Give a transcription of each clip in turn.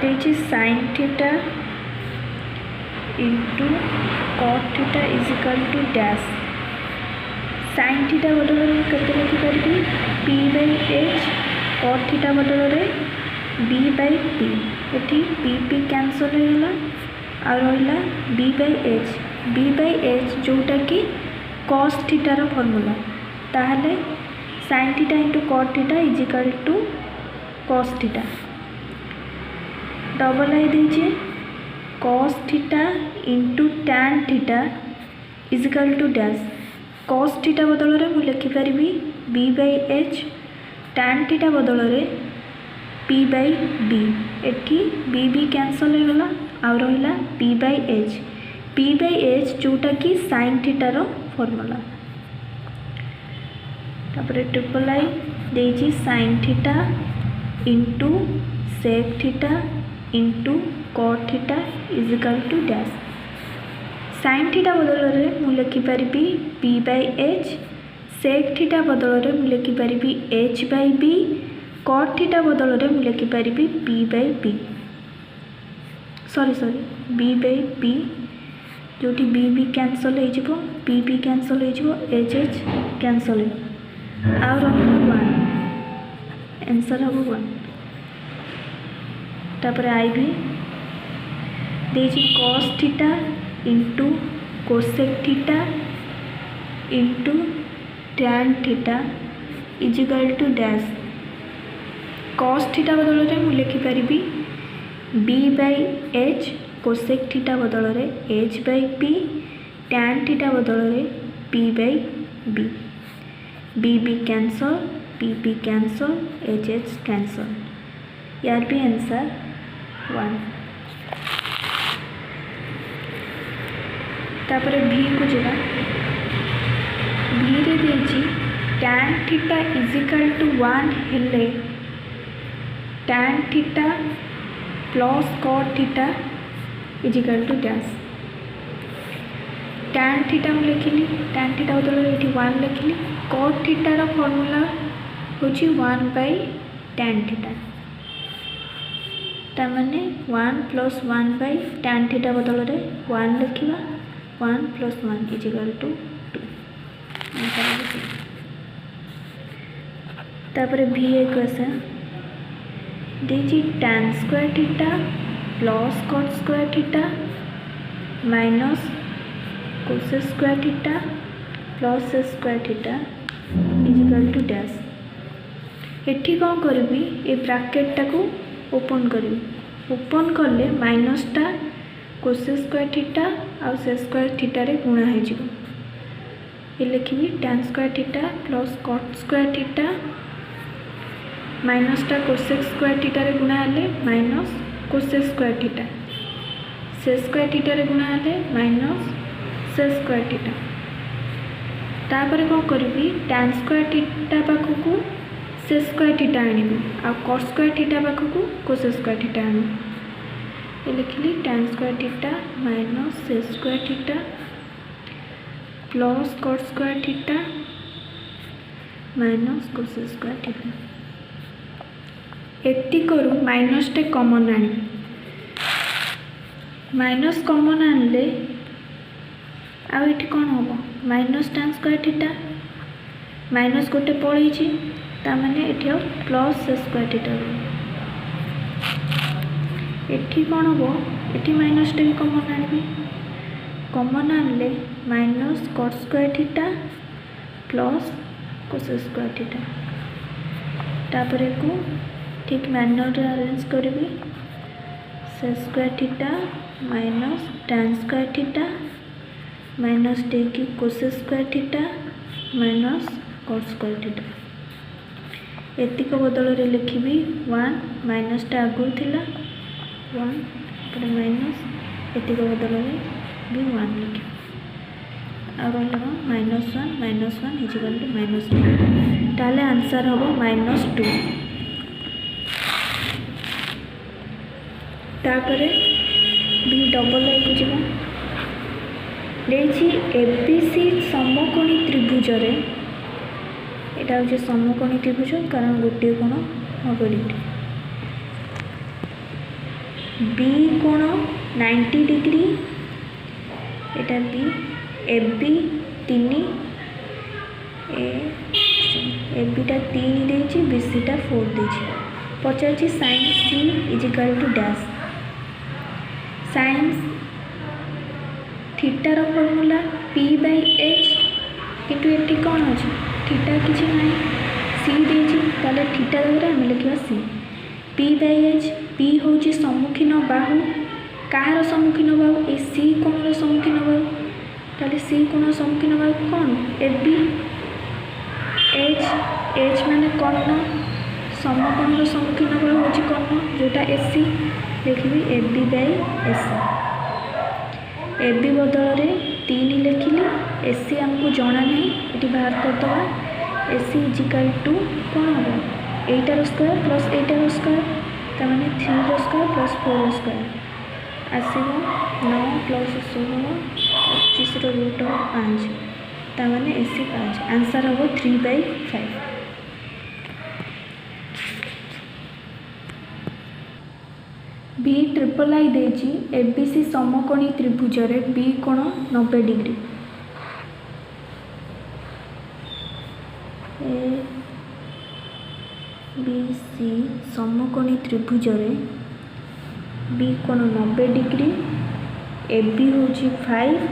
देखिए sine theta into cot theta is equal to dash sine theta बदल में केते लिखिपारि P by H cot theta बदल में बी बाई पी एटी पी पी कैंसल होगा आ रहा बी बाई एच जोटा कि कॉस थीटार फॉर्मूला ताहले sine theta into cot theta is equal to cos theta double I दीजिए cos theta into tan theta is equal to dash cos theta बदल में मुझे लिखिपारि B by H tan theta बदल में पी बाई बी एटी B B cancel होगा आ रहा पी बाई एच जोटा कि साइन थीटार फॉर्मूला तापर ट्रिपल आई देजी sine theta into sec theta into cot theta is equal to dash sine theta बदल में मुझे लिखिपारि P by H sec theta बदल में मुझे लिखिपारि H by B cot theta बदल में मुझे लिखिपारि P by B sorry B by P जोटी बी बी कैंसल हो पी बी कैंसल हो एच एच कैंसल आ वन आंसर हम वन तापर आई भी देजी cos theta into cosec theta into tan theta is equal to dash cos theta बदल में मुझे लिखिपारि B by H cosec theta बदल में H by P tan theta बदल में P by B B cancel P cancel H H cancel यार भी आंसर वन तापर भी को जावा भी रे देजी tan theta is equal to one हेले tan theta plus cot theta is equal to dash tan theta मुझे लिखिली टैन थीटा बदल ये वन लिखिली कॉट थीटार फॉर्मूला होची वन बाई टैन थीटा तामाने one plus one by tan theta बदल में वन लिखा one plus one is equal to two तापर भी इक्वेशन देजी tan square theta plus cot square theta minus cosec square theta plus sec square theta is equal to dash एठी कौन करी ए ब्रैकेटा को ओपन करी ओपन कले माइनसटा कोसेक स्क्वायर थीटा आउ से स्क्वायर थीटा रे गुणा हो ये लिखी tan square theta plus cot square theta माइनसटा कोसेक स्क्वायर थीटा रे गुणा हेले minus cosec square theta sec square theta रे गुणा हेले माइनस से स्क्वायर थीटा तापर कौन करी टैन स्क्वायर थीटा पाखक से स्क्वायर थीटा आनी आ कॉट स्क्वायर थीटा पाखक कोसेक स्क्वायर थीटा आनी ये लिखिली tan square theta minus sec square theta plus cot square theta minus cosec square theta एति करू माइनस टे कॉमन आनी माइनस कॉमन आनले आ ये कौन हम minus tan square theta minus गोटे पलैछि तामाने एठी प्लस से स्क्वायर थीटा एठी कौन हम एठी माइनस टे कॉमन आनी कॉमन आनले minus cot square theta plus cosec square theta तापर को ठीक मैनर अरेंज करी sec square theta minus tan square theta minus टे की cosec square theta minus cot square theta एतिक बदल रे लिखी वन माइनस टा आगुरी थिला वन माइनस एतिक बदल रे भी वन लिखी आ रहा minus one is equal to minus two ताले आंसर हम माइनस टू तापरे भी डबल आई को देखी एबीसी समकोणी त्रिभुज रे एटा हूँ समकोणी त्रिभुज कारण गोटे कोण हम बी कोण 90 डिग्री एटा बी ए बी 3 ए बीटा 3 देछि बी सीटा 4 देछि पचार sine C is equal to dash sine थीटार फॉर्मूला पी बाय एच किंतु एटी कौन अच्छे थीटा किसी ना सी देछि ताले थीटा जगह आम लिखा C P by H P हूँ सम्मुखीन बाहु कहार सम्मुखीन बाहु ए सी कोण सम्मुखीन बाहु ताले सी कोण सम्मुखीन बाहु कौन ए बी एच एच माने कर्ण समकोण सम्मुखीन बाहु हूँ कर्ण जोटा ए सी लिखी A B by A C A B बदल में 3 लिखिली ए सी आमको जना नहीं ये बाहर करदे ए सी इजिकल टू कौन हम 8 स्क्वायर प्लस 8 स्क्वायर तमाने 3 स्क्वायर प्लस 4 स्क्वायर आसो 9 प्लस 16 25 रूट 5 तमाने ए सी 5 आंसर हम 3/5 बी ट्रिपल आई देछि एबीसी समकोणी त्रिभुज रे बी कोण 90 डिग्री ए बी सी समकोणी त्रिभुज रे बी कोण 90 डिग्री ए बी होछि 5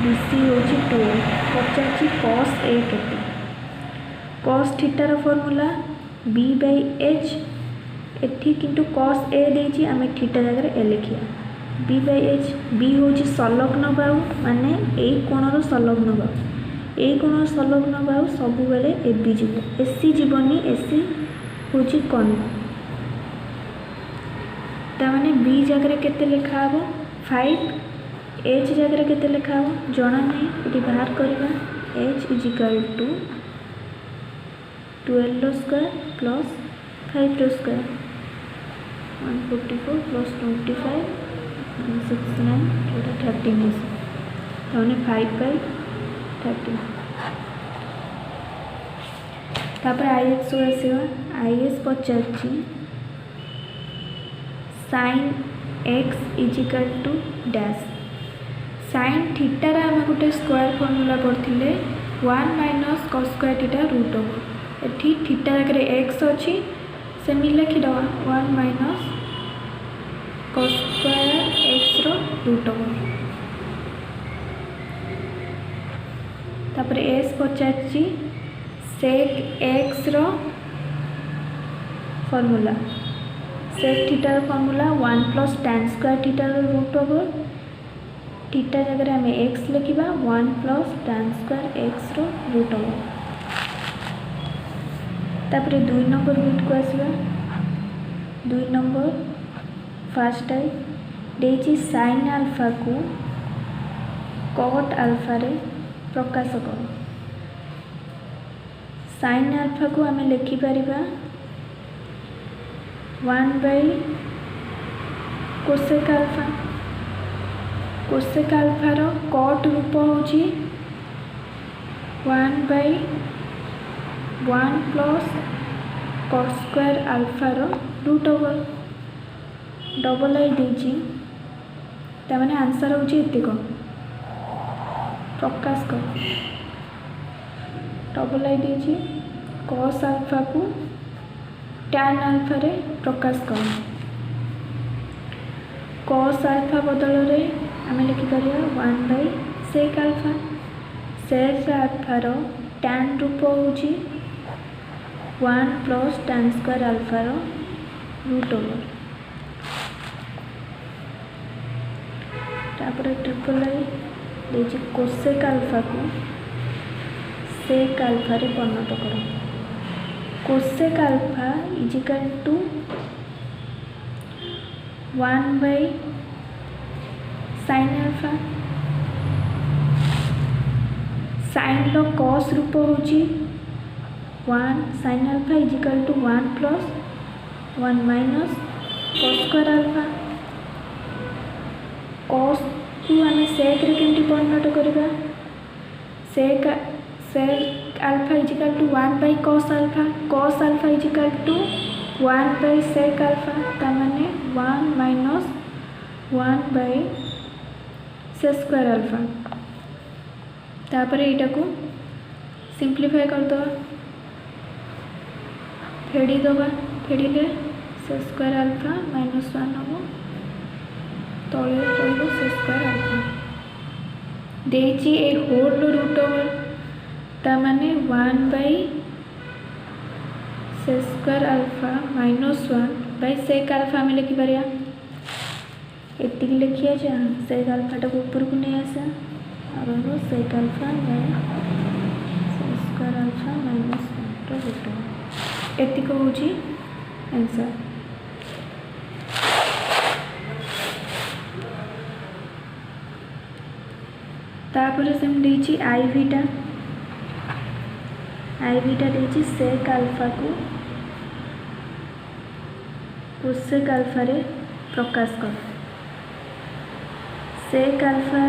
बी सी होछि 2 पचाची cos ए केते cos थीटा रो फार्मूला बी बाय एच एठी किंतु cos ए देछि आमे थीटा जगह ए लिखिया बी बाय एच बी होछि संलग्न बाहु माने ए कोणर संलग्न बाहु ए कोणर संलग्न बाहु सब बेले ए बी जीवो ए सी जीवनी ए सी होछि कर्ण ता माने बी जगह केते लिखा हबो 5 एच जगह केते लिखा हबो जणा नै एटी बाहर करबा H is equal to 12 square plus 5 square 144 plus 25 69 13 ताने 5/13 तापर आई एक्स आसवा आई एस पचारची sine X is equal to dash sine theta रे आम गोटे स्क्वायर फॉर्मूला पढ़ते 1 minus cos square theta root over एठी थीटा जगह एक्स अच्छी सेमी लिखिदवा 1 माइनस cos स्क्वायर एक्स रो रूट ओवर तापर एस पचारची सेक एक्स रो फॉर्मूला सेक थीटा रो formula 1 plus tan square theta रो रूट ओवर थीटा जगह आम एक्स लिखा 1 प्लस tan स्क्वायर एक्स रो रूट ओवर तापर 2 नंबर बिट को आसवा 2 नंबर फास्ट आई देछि साइन अल्फा को कॉट अल्फा रे प्रकाश कर साइन अल्फा को आम लिखि परिबा 1 बाय कोसेक अल्फा रो कॉट रूप होछि 1 by 1 plus cos square alpha रो रूट ओवर डबल आई देछि तामाने आंसर होछि एतिक प्रकाश कर डबल आई देछि cos अल्फा को tan अल्फा रे प्रकाश कर cos अल्फा बदल रे आमे लिखि परिया 1 बाय sec अल्फा रो tan रूप होछि 1 प्लस tan स्क्वायर अल्फा रो रूट ओवर तापर ट्रिपल आई देछि कोसेक अल्फा को सेक अल्फा रे परिणत कर cosec alpha is equal to 1 by sine alpha sine लो cos रूप होछि 1 sine alpha is equal to 1 plus 1 minus cos square alpha cos को आम सेक रे केमती परिणत करबा sec alpha is equal to 1 by cos alpha is equal to 1 by sec alpha ताने 1 माइनस 1 बाई से स्क्वायर अल्फा तापर यहाँ को सिंप्लीफाई करदे फेड़ी दबा फेड़िले से स्क्वायर अल्फा माइनस 1 हम तले रही से स्क्वायर अल्फा देची ए होल रूट ओवर ताने 1 बाई से square alpha minus 1 by sec alpha आम लिखिपर एति लिखिए सेक अल्फाटा ऊपर को नहीं आसा और सेक अल्फा बाई से square alpha minus 1 root over एति को होची आंसर। तापर से आईवीटा देची सेक अल्फा को कोसेक अल्फा रे प्रकाश कर सेक अल्फा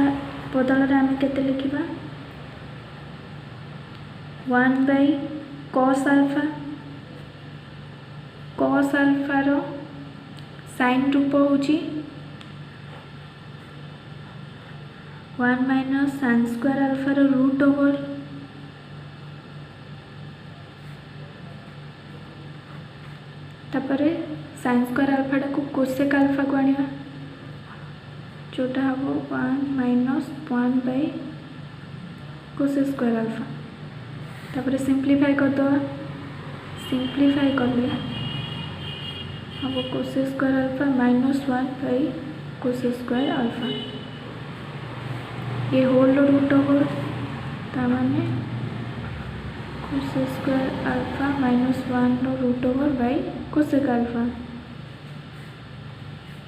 बदल रे आम केते लिखिबा 1 बाई कॉस अल्फा रो साइन रूप होची 1 माइनस साइन स्क्वायर अल्फा रो रूट ओवर तापर साइन स्क्वायर अल्फाटा को कोसेक अल्फा को आनिबा जोटा हम 1 minus 1 by cosec square alpha तापर सिंप्लीफाई करदे सिंप्लीफाई कले हम cosec square alpha minus 1 by cosec square alpha ये होल रूट ओवर ताने cosec square alpha minus 1 root over by cosec alpha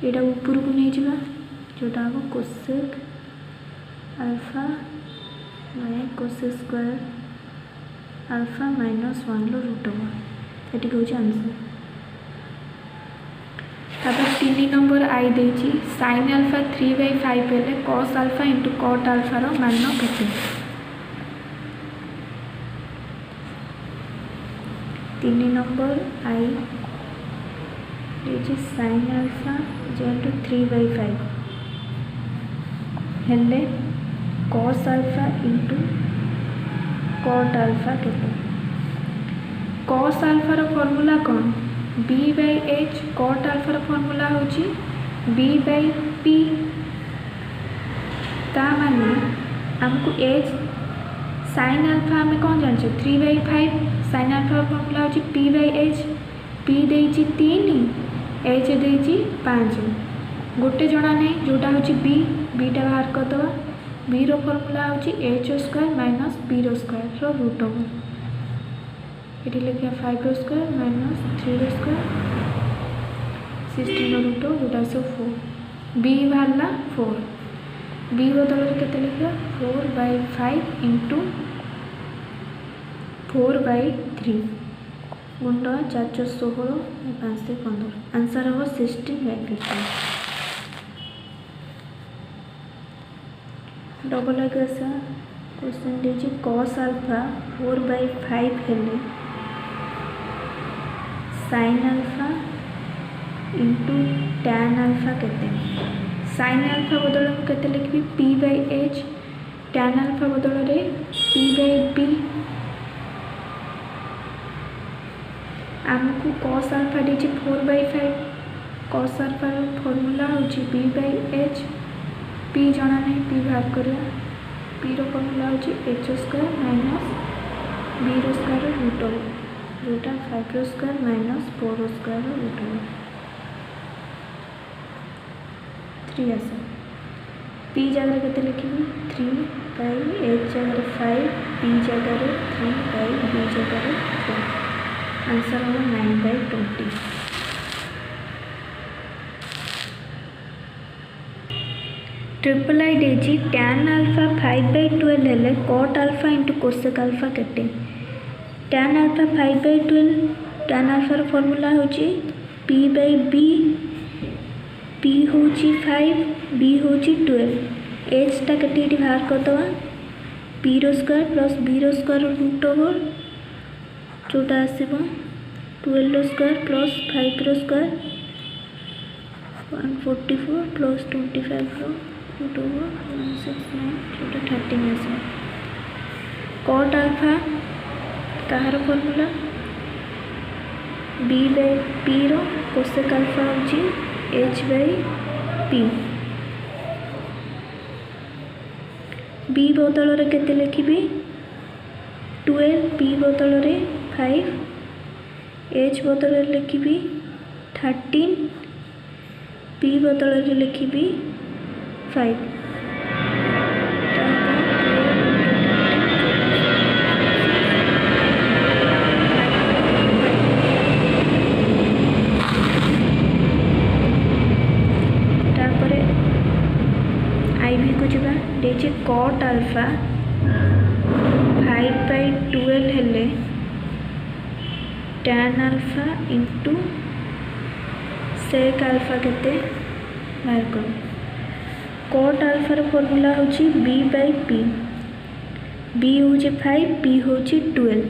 यहाँ ऊपर को नहीं जावा जोटा हम cosec alpha by cosec square alpha minus 1 root over ये हूँ आंसर। तापर 3 नंबर आई देची साइन अल्फा 3/5 हेले cos alpha into cot alpha रो मान केते 3 नंबर आई देची साइन अल्फा जेंटू 3/5 हेले cos alpha into cot alpha केते कॉस अल्फा रो फॉर्मूला कौन b/h कॉट अल्फा रो फॉर्मूला होची b/p ता माने हमको h साइन अल्फा हमें कौन जानछे 3/5 साइन अल्फा रो फॉर्मूला होची p/h p देची 3 h देची 5 गोटे जना नहीं जोटा होची b टा बाहर कर दवा b रो फॉर्मूला होची h स्क्वायर माइनस b रो स्क्वायर रो रूट ओवर ये लिखिए 5 रो स्क्वायर माइनस 3 रो स्क्वायर 16 रो रूट ओवर जोटा से 4 b बाहरला 4 b बदल केते लिखिए 4/5 इंटू 4/3 गुंड 416 5 से 15 आंसर हम 16/15 डबल इक्वेशन क्वेश्चन दीजिए कॉस अल्फा 4/5 हेले sine alpha into tan alpha केते साइन अल्फा बदल में केते लिखबी p/h टैन अल्फा बदल रे p/p आमको कॉस अल्फा दीजिए 4/5 कॉस अल्फा फॉर्मूला होची b/h p जना नहीं p बाहर करिया p रो फॉर्मूला होची h स्क्वायर माइनस b रो स्क्वायर रूट ओवर जोटा 5 रो स्क्वायर माइनस 4 रो स्क्वायर रूट ओवर 3 आसे p जगह केते लिखिबी 3/h जगह 5 p जगह 3/b जगह 4 आंसर हम 9/20 ट्रिपल आई देजी टैन अल्फा 5/12 हेले cot alpha into cosec alpha केते टैन अल्फा 5/12 टैन अल्फा रो फॉर्मूला होची p/b p होची 5 b होची 12 h टा केते इटी बाहर कर दवा p रो स्क्वायर प्लस b रो स्क्वायर रूट ओवर जोटा आसीबो 12 square plus 5 square 144 plus 25 root over 169 जोटा 13 आस कट अल्फा कहार फर्मूला बी बाय पी रो कोसेक अल्फा होची एच बाय पी बी बदल रे केते लिखिबी 12 पी बदल रे 5 एच बदल रे लिखिबी 13 पी बदल रे लिखिबी 5 देखिए कट अल्फा 5/12 हेले tan alpha into sec alpha केते बाहर कर कट अल्फा रो फॉर्मूला होची b बाय p b होची 5 p होची 12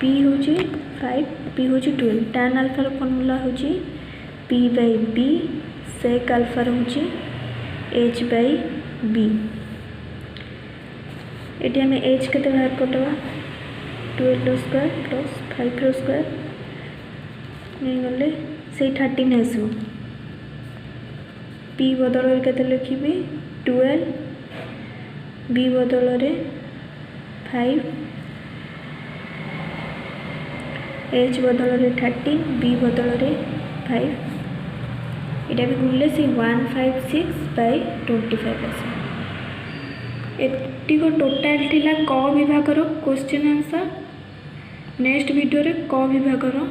p होची 5 p होची 12 tan अल्फा रो फॉर्मूला होची p by b sec alpha रोची h बाय b एटी हमें h केते बाहर करदवा 12 स्क्वायर प्लस 5 स्क्वायर नहीं गले से 13 आसो p बदल रे केते लिखिबी 12 b बदल रे 5 h बदल रे 13 b बदल रे 5 इटा भी गुणले से 156/25 आस एटी को टोटाल थिला क विभाग रो क्वेश्चन आंसर नेक्स्ट वीडियो रे क विभाग रो